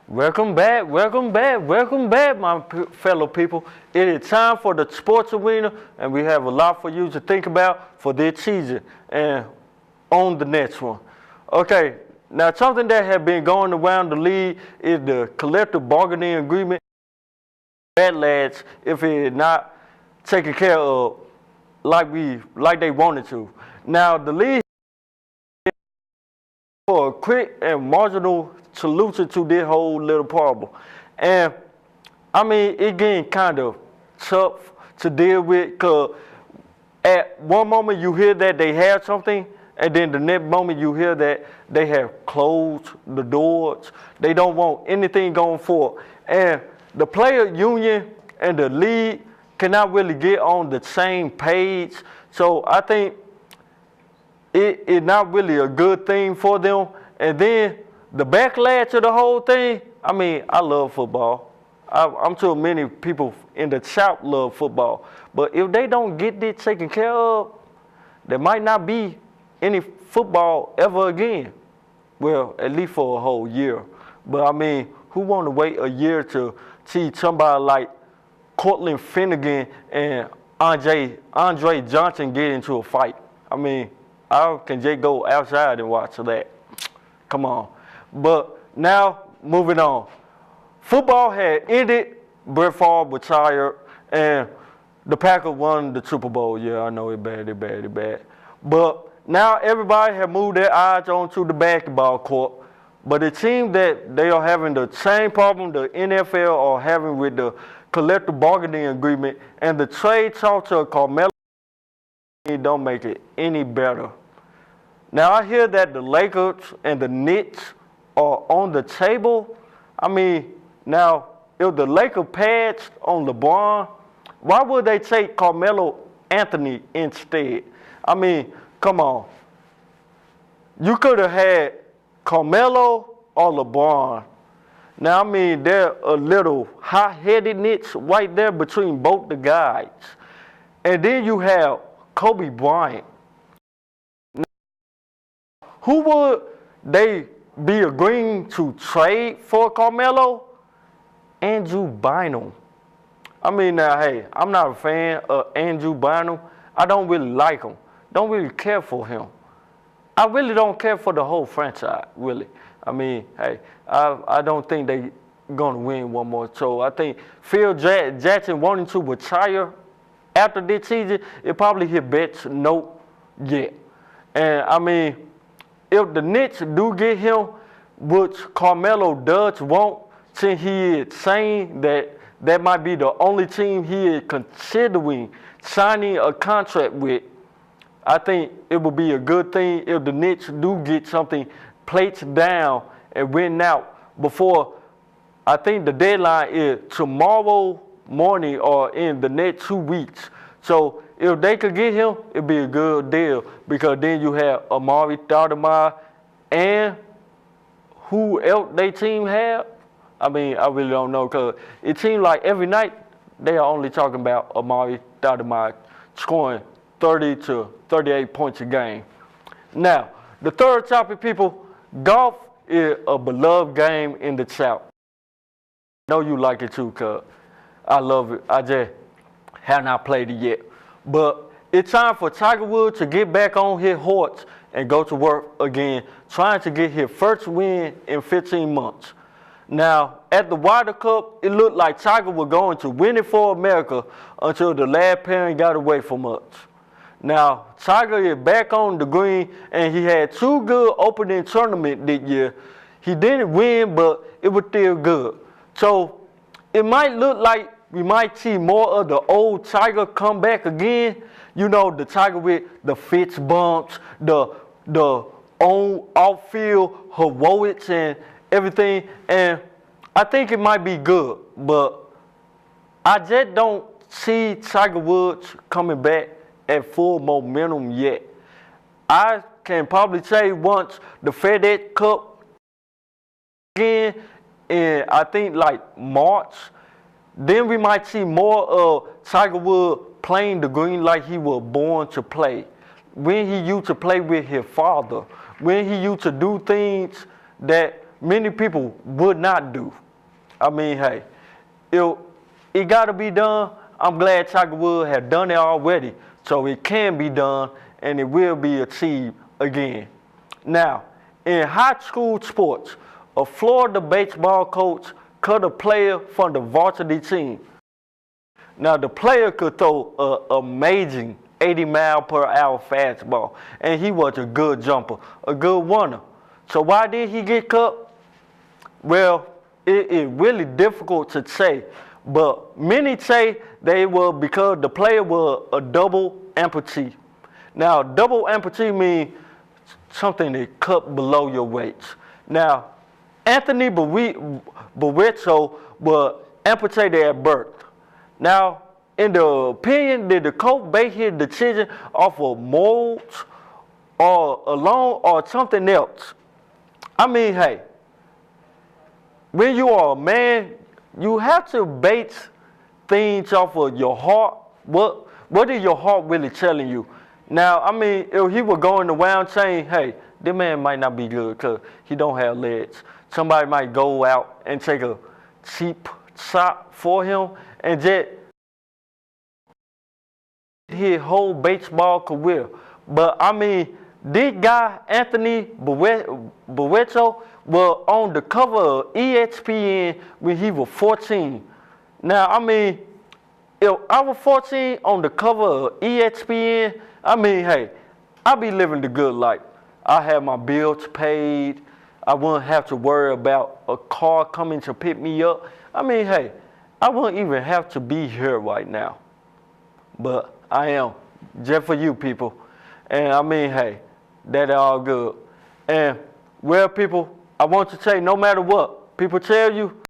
Welcome back, welcome back, welcome back, my fellow people. It is time for the sports arena, and we have a lot for you to think about for this season and on the next one. Okay, now something that has been going around the league is the collective bargaining agreement. Bad lads, if it is not taken care of like they wanted to. Now the league for a quick and marginal solution to this whole little problem. And I mean, it getting kind of tough to deal with because at one moment you hear that they have something, and then the next moment you hear that they have closed the doors. They don't want anything going forward. And the player union and the league cannot really get on the same page. So I think it's not really a good thing for them. And then the backlash of the whole thing, I mean, I love football. I'm sure many people in the South love football. But if they don't get this taken care of, there might not be any football ever again. Well, at least for a whole year. But I mean, who want to wait a year to see somebody like Cortland Finnegan and Andre Johnson get into a fight? I mean, I can just go outside and watch that. Come on. But now, moving on. Football had ended. Brett Favre retired, and the Packers won the Super Bowl. Yeah, I know it's bad. But now everybody have moved their eyes onto the basketball court. But it seems that they are having the same problem the NFL are having with the collective bargaining agreement, and the trade talk to Carmelo don't make it any better. Now I hear that the Lakers and the Knicks are on the table. I mean, now if the Lakers passed on LeBron, why would they take Carmelo Anthony instead? I mean, come on. You could have had Carmelo or LeBron. Now, I mean, they're a little hot-headedness right there between both the guys. And then you have Kobe Bryant. Now, who would they be agreeing to trade for Carmelo? Andrew Bynum. I mean, now, hey, I'm not a fan of Andrew Bynum. I don't really like him. Don't really care for him. I really don't care for the whole franchise, really. I mean, hey, I don't think they're going to win one more. So I think Phil Jackson wanting to retire after this season, it probably his best note yet. And I mean, if the Knicks do get him, which Carmelo does want, since he is saying that that might be the only team he is considering signing a contract with, I think it would be a good thing if the Knicks do get something placed down and win out before, I think the deadline is tomorrow morning or in the next 2 weeks. So if they could get him, it'd be a good deal because then you have Amari Stoudemire and who else they team have. I mean, I really don't know because it seems like every night they are only talking about Amari Stoudemire scoring 30 to 38 points a game. Now, the third topic, people, golf is a beloved game in the South. I know you like it too, cuz I love it. I just have not played it yet. But it's time for Tiger Woods to get back on his horse and go to work again, trying to get his first win in 15 months. Now, at the Ryder Cup, it looked like Tiger was going to win it for America until the last parent got away from us. Now, Tiger is back on the green, and he had 2 good opening tournaments this year. He didn't win, but it was still good. So, it might look like we might see more of the old Tiger come back again. You know, the Tiger with the fist bumps, the on outfield heroics and everything. And I think it might be good, but I just don't see Tiger Woods coming back at full momentum yet. I can probably say once the FedEx Cup again in I think like March, then we might see more of Tiger Woods playing the green like he was born to play. When he used to play with his father, when he used to do things that many people would not do. I mean, hey, it got to be done. I'm glad Tiger Woods had done it already, so it can be done and it will be achieved again. Now, in high school sports, a Florida baseball coach cut a player from the varsity team. Now, the player could throw an amazing 80-mile-per-hour fastball, and he was a good jumper, a good runner. So why did he get cut? Well, it's really difficult to say, but many say they were because the player was a double amputee. Now, double amputee means something that cut below your weight. Now, Anthony Barreto was amputated at birth. Now, in the opinion, did the coach base his decision off of morals or alone or something else? I mean, hey, when you are a man, you have to base things off of your heart. What is your heart really telling you? Now, I mean, if he was going around saying, hey, this man might not be good because he don't have legs. Somebody might go out and take a cheap shot for him and just his whole baseball career. But I mean, this guy, Anthony Barreto, was on the cover of ESPN when he was 14. Now, I mean, if I was 14 on the cover of ESPN, I mean, hey, I'd be living the good life. I have my bills paid. I wouldn't have to worry about a car coming to pick me up. I mean, hey, I wouldn't even have to be here right now. But I am, just for you people. And I mean, hey, that's all good. And, well, people, I want to say no matter what people tell you,